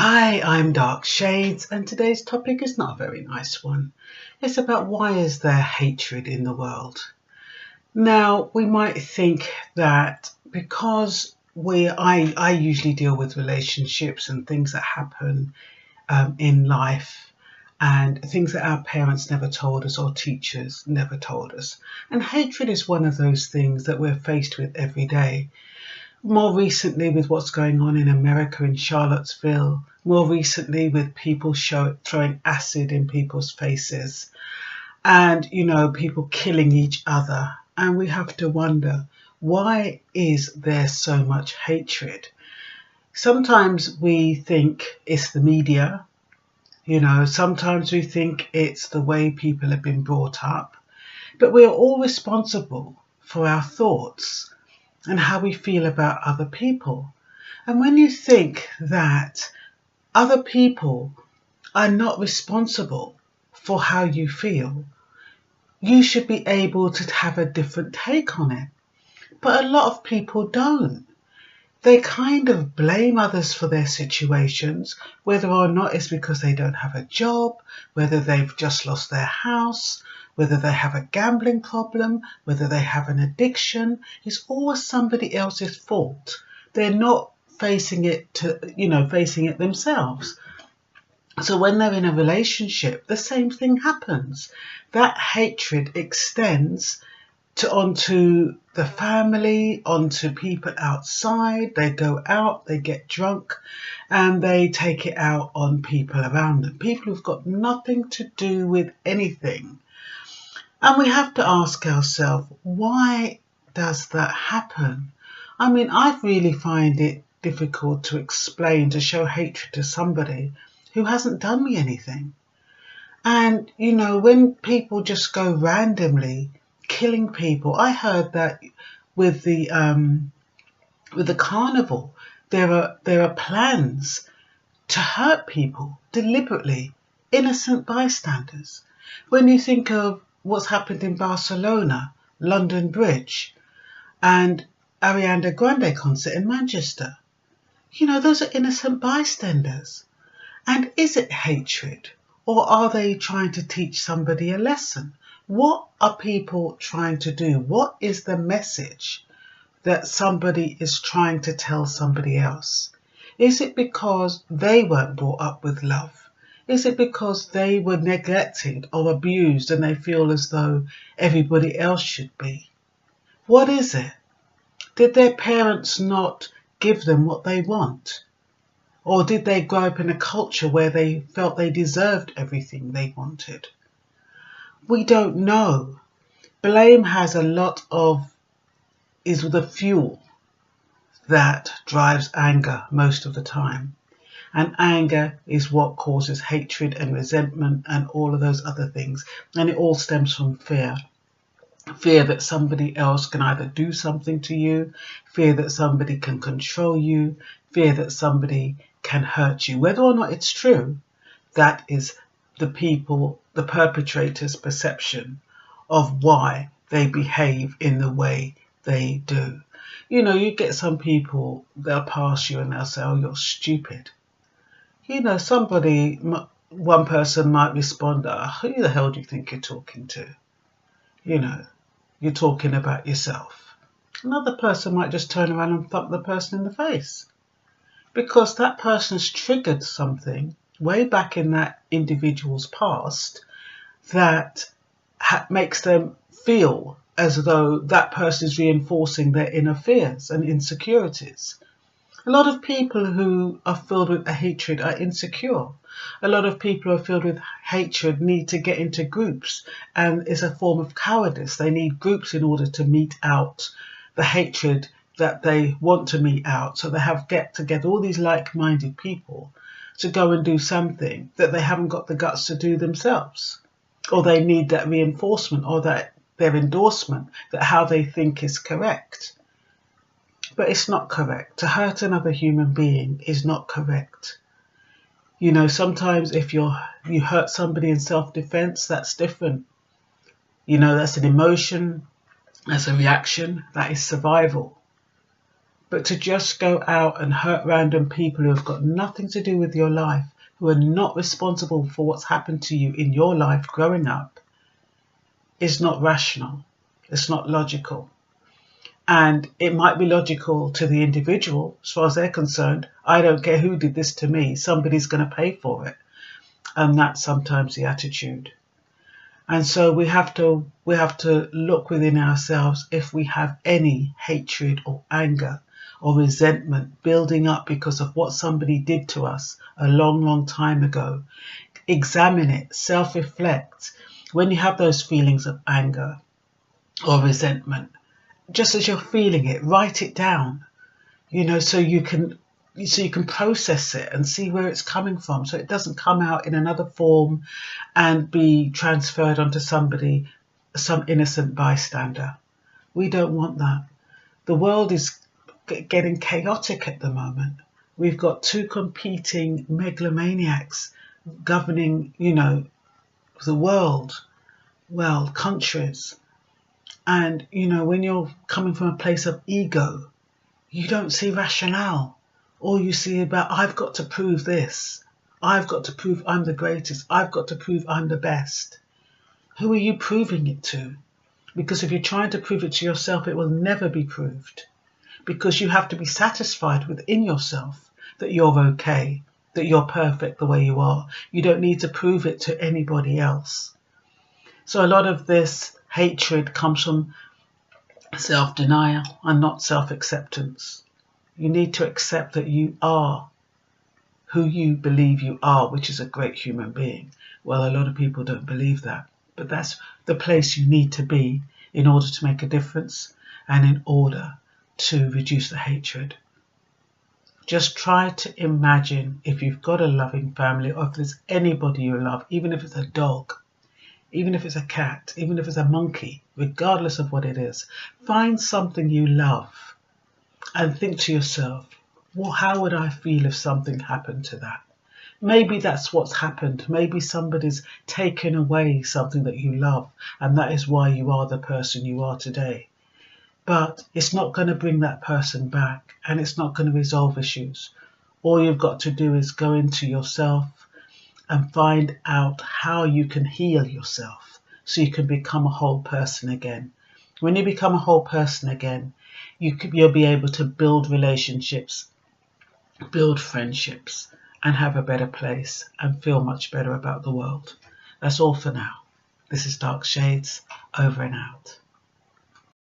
Hi, I'm Dark Shades, and today's topic is not a very nice one. It's about why is there hatred in the world? Now, we might think that because I usually deal with relationships and things that happen in life and things that our parents never told us or teachers never told us. And hatred is one of those things that we're faced with every day. More recently with what's going on in America in Charlottesville, more recently with people throwing acid in people's faces and, people killing each other. And we have to wonder, why is there so much hatred? Sometimes we think it's the media, sometimes we think it's the way people have been brought up, but we're all responsible for our thoughts and how we feel about other people. And when you think that other people are not responsible for how you feel, you should be able to have a different take on it. But a lot of people don't. They kind of blame others for their situations, whether or not it's because they don't have a job, whether they've just lost their house, whether they have a gambling problem, whether they have an addiction. It's always somebody else's fault. They're not facing it themselves. So when they're in a relationship, the same thing happens. That hatred extends onto the family, onto people outside. They go out, they get drunk, and they take it out on people around them, people who've got nothing to do with anything. And we have to ask ourselves, why does that happen? I mean, I really find it difficult to explain, to show hatred to somebody who hasn't done me anything. And, when people just go randomly killing people, I heard that with the carnival, there are plans to hurt people deliberately, innocent bystanders. When you think of what's happened in Barcelona, London Bridge, and Ariana Grande concert in Manchester, those are innocent bystanders. And is it hatred, or are they trying to teach somebody a lesson? What are people trying to do? What is the message that somebody is trying to tell somebody else? Is it because they weren't brought up with love? Is it because they were neglected or abused and they feel as though everybody else should be? What is it? Did their parents not give them what they want? Or did they grow up in a culture where they felt they deserved everything they wanted? We don't know. Blame is the fuel that drives anger most of the time. And anger is what causes hatred and resentment and all of those other things. And it all stems from fear. Fear that somebody else can either do something to you, fear that somebody can control you, fear that somebody can hurt you. Whether or not it's true, that is the perpetrator's perception of why they behave in the way they do. You get some people, they'll pass you and they'll say, oh, you're stupid. One person might respond, who the hell do you think you're talking to? You're talking about yourself. Another person might just turn around and thump the person in the face because that person's triggered something way back in that individual's past that makes them feel as though that person is reinforcing their inner fears and insecurities. A lot of people who are filled with hatred are insecure. A lot of people who are filled with hatred need to get into groups, and it's a form of cowardice. They need groups in order to mete out the hatred that they want to mete out. So they get together all these like-minded people to go and do something that they haven't got the guts to do themselves. Or they need that reinforcement or that their endorsement that how they think is correct. But it's not correct. To hurt another human being is not correct. Sometimes if you hurt somebody in self-defense, that's different. That's an emotion, that's a reaction, that is survival. But to just go out and hurt random people who have got nothing to do with your life, who are not responsible for what's happened to you in your life growing up, is not rational. It's not logical. And it might be logical to the individual, as far as they're concerned. I don't care who did this to me, somebody's going to pay for it. And that's sometimes the attitude. And so we have to look within ourselves if we have any hatred or anger or resentment building up because of what somebody did to us a long, long time ago. Examine it, self-reflect. When you have those feelings of anger or resentment, just as you're feeling it, write it down, so you can process it and see where it's coming from, so it doesn't come out in another form and be transferred onto somebody, some innocent bystander. We don't want that. The world is getting chaotic at the moment. We've got two competing megalomaniacs governing, the world, countries. And, when you're coming from a place of ego, you don't see rationale. All you see about, I've got to prove this. I've got to prove I'm the greatest. I've got to prove I'm the best. Who are you proving it to? Because if you're trying to prove it to yourself, it will never be proved. Because you have to be satisfied within yourself that you're okay, that you're perfect the way you are. You don't need to prove it to anybody else. So a lot of this hatred comes from self-denial and not self-acceptance. You need to accept that you are who you believe you are, which is a great human being. Well, a lot of people don't believe that, but that's the place you need to be in order to make a difference and in order to reduce the hatred. Just try to imagine if you've got a loving family, or if there's anybody you love, even if it's a dog, even if it's a cat, even if it's a monkey, regardless of what it is, find something you love and think to yourself, well, how would I feel if something happened to that? Maybe that's what's happened. Maybe somebody's taken away something that you love, and that is why you are the person you are today. But it's not going to bring that person back, and it's not going to resolve issues. All you've got to do is go into yourself and find out how you can heal yourself so you can become a whole person again. When you become a whole person again, you'll be able to build relationships, build friendships, and have a better place and feel much better about the world. That's all for now. This is Dark Shades, over and out.